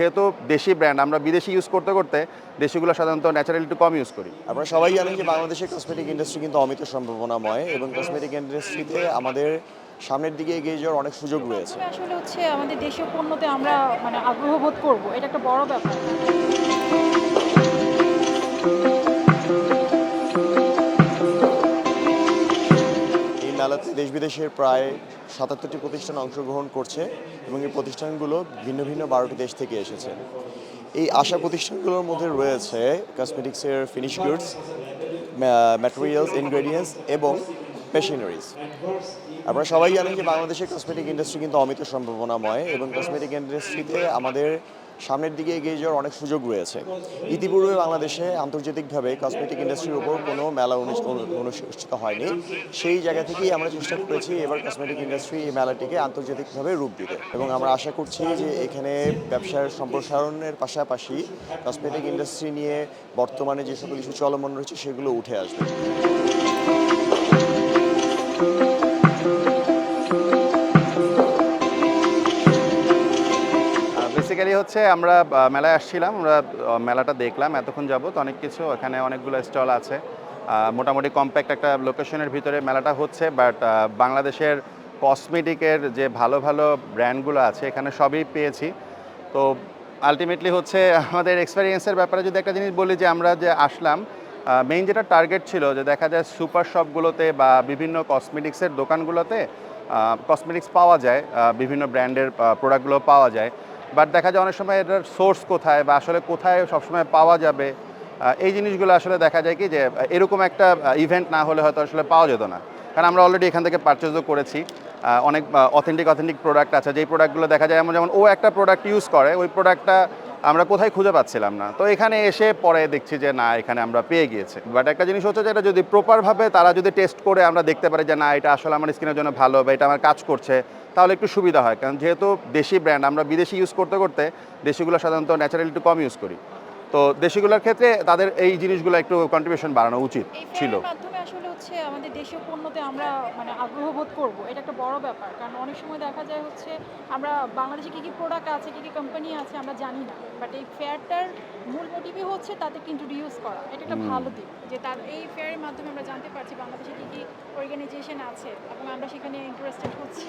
যেহেতু দেশি ব্র্যান্ড আমরা বিদেশি ইউজ করতে করতে দেশিগুলো সাধারণত ন্যাচারালি একটু কম ইউজ করি। আমরা সবাই জানি যে বাংলাদেশের কসমেটিক ইন্ডাস্ট্রি কিন্তু অমিত সম্ভাবনাময় এবং কসমেটিক ইন্ডাস্ট্রিতে আমাদের সামনের দিকে এগিয়ে যাওয়ার অনেক সুযোগ রয়েছে। মাধ্যমে আসলে আমাদের দেশীয় পণ্যতে আমরা আগ্রহ বোধ করব। এটা একটা বড় ব্যাপার। এই মেলাতে দেশ বিদেশের প্রায় ৭৭টি প্রতিষ্ঠান অংশগ্রহণ করছে এবং এই প্রতিষ্ঠানগুলো ভিন্ন ভিন্ন ১২টি দেশ থেকে এসেছে। এই আশা প্রতিষ্ঠানগুলোর মধ্যে রয়েছে কসমেটিক্সের ফিনিশ গুডস, ম্যাটেরিয়ালস, ইনগ্রেডিয়েন্টস এবং মেশিনারিজ। আমরা সবাই জানি যে বাংলাদেশের কসমেটিক ইন্ডাস্ট্রি কিন্তু অমিত সম্ভাবনাময় এবং কসমেটিক ইন্ডাস্ট্রিতে আমাদের সামনের দিকে এগিয়ে যাওয়ার অনেক সুযোগ রয়েছে। ইতিপূর্বে বাংলাদেশে আন্তর্জাতিকভাবে কসমেটিক ইন্ডাস্ট্রির উপর কোনো মেলা অনুষ্ঠিত হয়নি। সেই জায়গা থেকেই আমরা চেষ্টা করেছি এবার কসমেটিক ইন্ডাস্ট্রি এই মেলাটিকে আন্তর্জাতিকভাবে রূপ দিতে এবং আমরা আশা করছি যে এখানে ব্যবসার সম্প্রসারণের পাশাপাশি কসমেটিক ইন্ডাস্ট্রি নিয়ে বর্তমানে যে সকল ইস্যু চলমান রয়েছে সেগুলো উঠে আসবে। বেসিক্যালি হচ্ছে আমরা মেলায় আসছিলাম, আমরা মেলাটা দেখলাম এতক্ষণ যাবত অনেক কিছু, এখানে অনেকগুলো স্টল আছে। মোটামুটি কম্প্যাক্ট একটা লোকেশনের ভিতরে মেলাটা হচ্ছে, বাট বাংলাদেশের কসমেটিকের যে ভালো ভালো ব্র্যান্ডগুলো আছে এখানে সবই পেয়েছি। তো আলটিমেটলি হচ্ছে আমাদের এক্সপেরিয়েন্সের ব্যাপারে যদি একটা জিনিস বলি, যে আমরা যে আসলাম মেইন যেটা টার্গেট ছিল যে দেখা যায় সুপার শপগুলোতে বা বিভিন্ন কসমেটিক্সের দোকানগুলোতে কসমেটিক্স পাওয়া যায়, বিভিন্ন ব্র্যান্ডের প্রোডাক্টগুলো পাওয়া যায়, বাট দেখা যায় অনেক সময় এটার সোর্স কোথায় বা আসলে কোথায় সবসময় পাওয়া যাবে, এই জিনিসগুলো আসলে দেখা যায় কি যে এরকম একটা ইভেন্ট না হলে হয়তো আসলে পাওয়া যেত না। কারণ আমরা অলরেডি এখান থেকে পারচেজও করেছি, অনেক অথেন্টিক প্রোডাক্ট আছে, যেই প্রোডাক্টগুলো দেখা যায় যেমন ও একটা প্রোডাক্ট ইউজ করে, ওই প্রোডাক্টটা আমরা কোথায় খুঁজে পাচ্ছিলাম না। তো এখানে এসে পরে দেখছি যে না, এখানে আমরা পেয়ে গিয়েছি। বাট একটা জিনিস হচ্ছে যে এটা যদি প্রপারভাবে তারা যদি টেস্ট করে আমরা দেখতে পারি যে না, এটা আসলে আমার স্কিনের জন্য ভালো বা এটা আমার কাজ করছে, তাহলে একটু সুবিধা হয়। কারণ যেহেতু দেশি ব্র্যান্ড আমরা বিদেশি ইউজ করতে করতে দেশিগুলো সাধারণত ন্যাচারালি একটু কম ইউজ করি। তো দেশিগুলোর ক্ষেত্রে তাদের এই জিনিসগুলো একটু কন্ট্রিবিউশন বাড়ানো উচিত এই ছিল। ফেয়ারের মাধ্যমে আসলে আমাদের দেশীয় পণ্যতে আমরা আগ্রহ বোধ করব। এটা একটা বড় ব্যাপার। কারণ অনেক সময় দেখা যায় আমরা বাংলাদেশে কী প্রোডাক্ট আছে, কী কোম্পানি আছে আমরা জানি না। বাট এই ফেয়ারটার মূল মোটিভই হচ্ছে তাদেরকে ইন্ট্রোডিউস করা। এটা একটা ভালো দিক যে এই ফেয়ারের মাধ্যমে আমরা জানতে পারছি বাংলাদেশে কী অর্গানাইজেশন আছে এবং আমরা সেখানে ইন্টারেস্টেড হচ্ছি।